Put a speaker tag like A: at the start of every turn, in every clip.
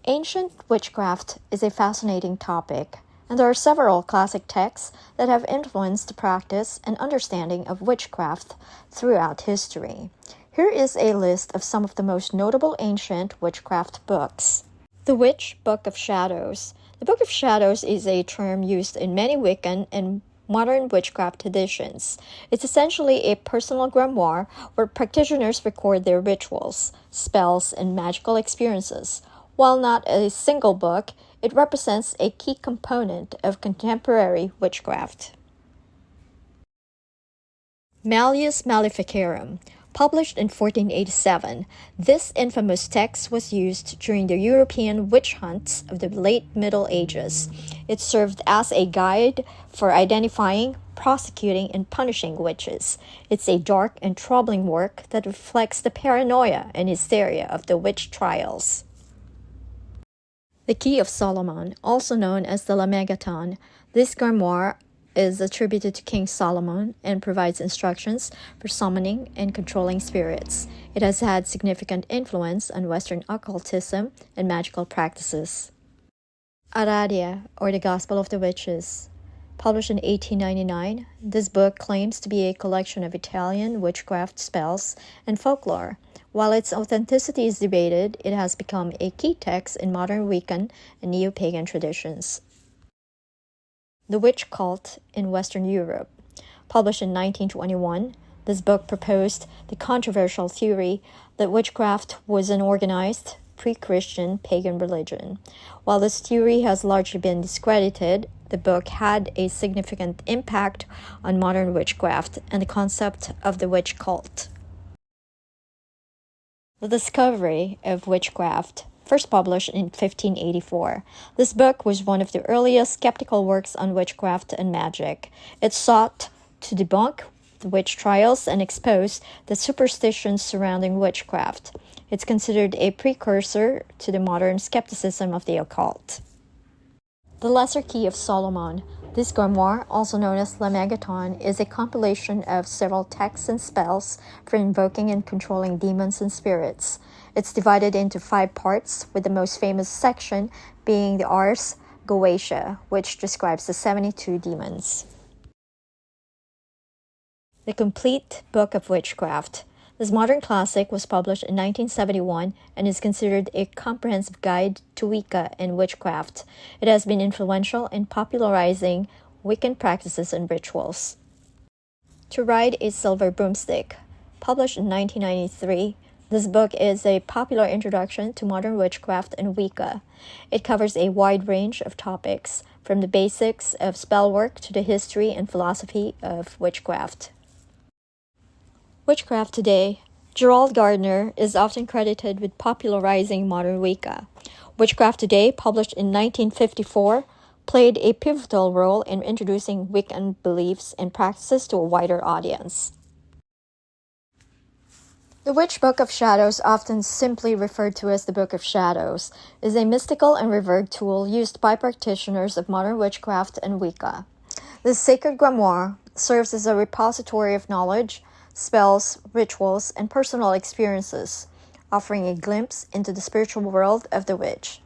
A: Ancient witchcraft is a fascinating topic, and there are several classic texts that have influenced the practice and understanding of witchcraft throughout history. Here is a list of some of the most notable ancient witchcraft books. The Witch Book of Shadows. The Book of Shadows is a term used in many Wiccan and modern witchcraft traditions. It's essentially a personal grimoire where practitioners record their rituals, spells, and magical experiences. While not a single book, it represents a key component of contemporary witchcraft. Malleus Maleficarum. Published in 1487, this infamous text was used during the European witch hunts of the late Middle Ages. It served as a guide for identifying, prosecuting, and punishing witches. It's a dark and troubling work that reflects the paranoia and hysteria of the witch trials. The Key of Solomon, also known as the Lemegeton, this grimoire is attributed to King Solomon and provides instructions for summoning and controlling spirits. It has had significant influence on Western occultism and magical practices. Aradia, or the Gospel of the Witches. Published in 1899, this book claims to be a collection of Italian witchcraft spells and folklore. While its authenticity is debated, it has become a key text in modern Wiccan and neo-pagan traditions. The Witch Cult in Western Europe. Published in 1921, this book proposed the controversial theory that witchcraft was an organized, pre-Christian pagan religion. While this theory has largely been discredited, the book had a significant impact on modern witchcraft and the concept of the witch cult. The Discoverie of Witchcraft. First published in 1584. This book was one of the earliest skeptical works on witchcraft and magic. It sought to debunk the witch trials and expose the superstitions surrounding witchcraft. It's considered a precursor to the modern skepticism of the occult. The Lesser Key of Solomon. This grimoire, also known as Lemegeton, is a compilation of several texts and spells for invoking and controlling demons and spirits. It's divided into 5 parts, with the most famous section being the Ars Goetia, which describes the 72 demons. The Complete Book of Witchcraft. This modern classic was published in 1971 and is considered a comprehensive guide to Wicca and witchcraft. It has been influential in popularizing Wiccan practices and rituals. To Ride a Silver Broomstick. Published in 1993, this book is a popular introduction to modern witchcraft and Wicca. It covers a wide range of topics, from the basics of spellwork to the history and philosophy of witchcraft. Witchcraft Today. Gerald Gardner is often credited with popularizing modern Wicca. Witchcraft Today, published in 1954, played a pivotal role in introducing Wiccan beliefs and practices to a wider audience. The Witch Book of Shadows, often simply referred to as the Book of Shadows, is a mystical and revered tool used by practitioners of modern witchcraft and Wicca. This sacred grimoire serves as a repository of knowledge, spells, rituals, and personal experiences, offering a glimpse into the spiritual world of the witch.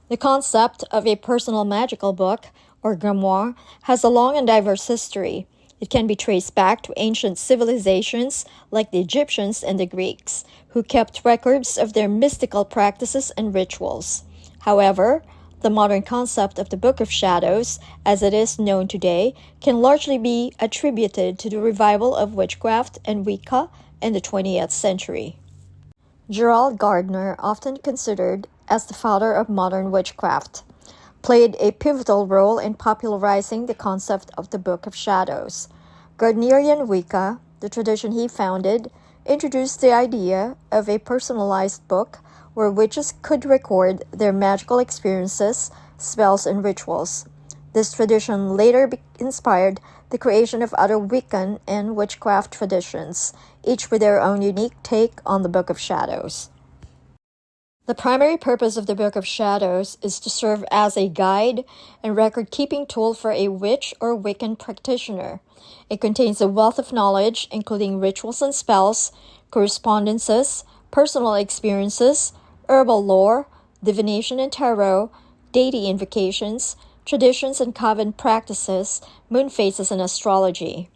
A: The concept of a personal magical book, or grimoire, has a long and diverse history. It can be traced back to ancient civilizations like the Egyptians and the Greeks, who kept records of their mystical practices and rituals. However, the modern concept of the Book of Shadows, as it is known today, can largely be attributed to the revival of witchcraft and Wicca in the 20th century. Gerald Gardner, often considered as the father of modern witchcraft, played a pivotal role in popularizing the concept of the Book of Shadows. Gardnerian Wicca, the tradition he founded, introduced the idea of a personalized book where witches could record their magical experiences, spells, and rituals. This tradition later inspired the creation of other Wiccan and witchcraft traditions, each with their own unique take on the Book of Shadows. The primary purpose of the Book of Shadows is to serve as a guide and record-keeping tool for a witch or Wiccan practitioner. It contains a wealth of knowledge, including rituals and spells, correspondences, personal experiences, herbal lore, divination and tarot, deity invocations, traditions and coven practices, moon phases, and astrology.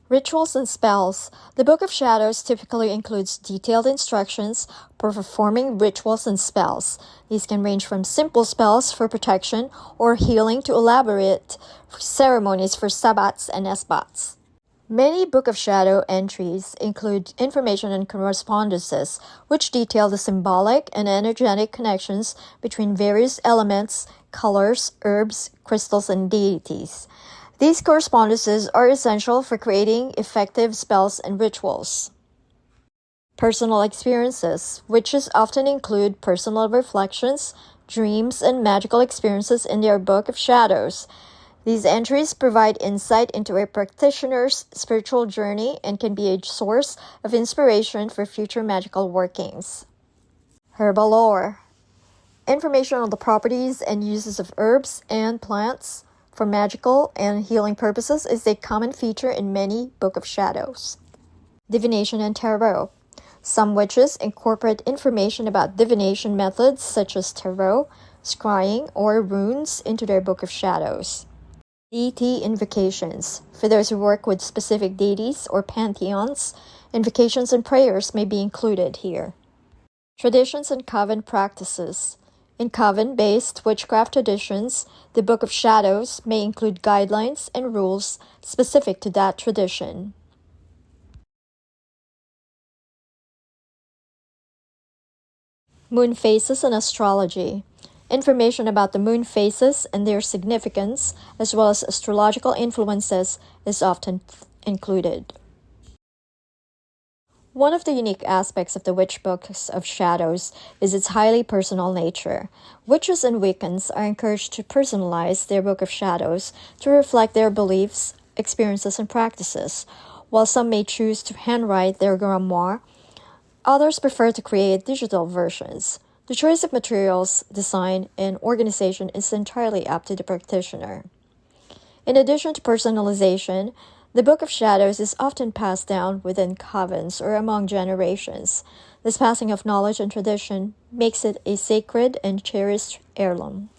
A: Rituals and spells. The Book of Shadows typically includes detailed instructions for performing rituals and spells. These can range from simple spells for protection or healing to elaborate ceremonies for sabbats and esbats. Many Book of Shadow entries include information and correspondences, which detail the symbolic and energetic connections between various elements, colors, herbs, crystals, and deities. These correspondences are essential for creating effective spells and rituals. Personal experiences. Witches often include personal reflections, dreams, and magical experiences in their Book of Shadows. These entries provide insight into a practitioner's spiritual journey and can be a source of inspiration for future magical workings. Herbal lore. Information on the properties and uses of herbs and plants for magical and healing purposes is a common feature in many Book of Shadows. Divination and tarot. Some witches incorporate information about divination methods such as tarot, scrying, or runes into their Book of Shadows. Deity invocations. For those who work with specific deities or pantheons, invocations and prayers may be included here. Traditions and coven practices. In coven-based witchcraft traditions, the Book of Shadows may include guidelines and rules specific to that tradition. Moon phases and astrology. Information about the moon phases and their significance, as well as astrological influences, is often included. One of the unique aspects of the Witch Books of Shadows is its highly personal nature. Witches and Wiccans are encouraged to personalize their Book of Shadows to reflect their beliefs, experiences, and practices. While some may choose to handwrite their grimoire, others prefer to create digital versions. The choice of materials, design, and organization is entirely up to the practitioner. In addition to personalization, the Book of Shadows is often passed down within covens or among generations. This passing of knowledge and tradition makes it a sacred and cherished heirloom.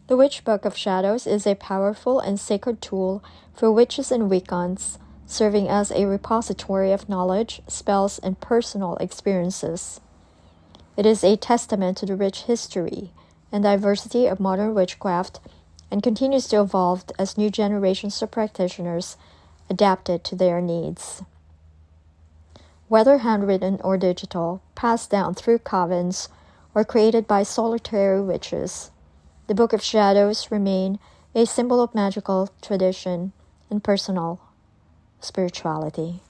A: The Witch Book of Shadows is a powerful and sacred tool for witches and Wiccans, serving as a repository of knowledge, spells, and personal experiences. It is a testament to the rich history and diversity of modern witchcraft and continues to evolve as new generations of practitioners adapt it to their needs. Whether handwritten or digital, passed down through covens, or created by solitary witches, the Book of Shadows remain a symbol of magical tradition and personal spirituality.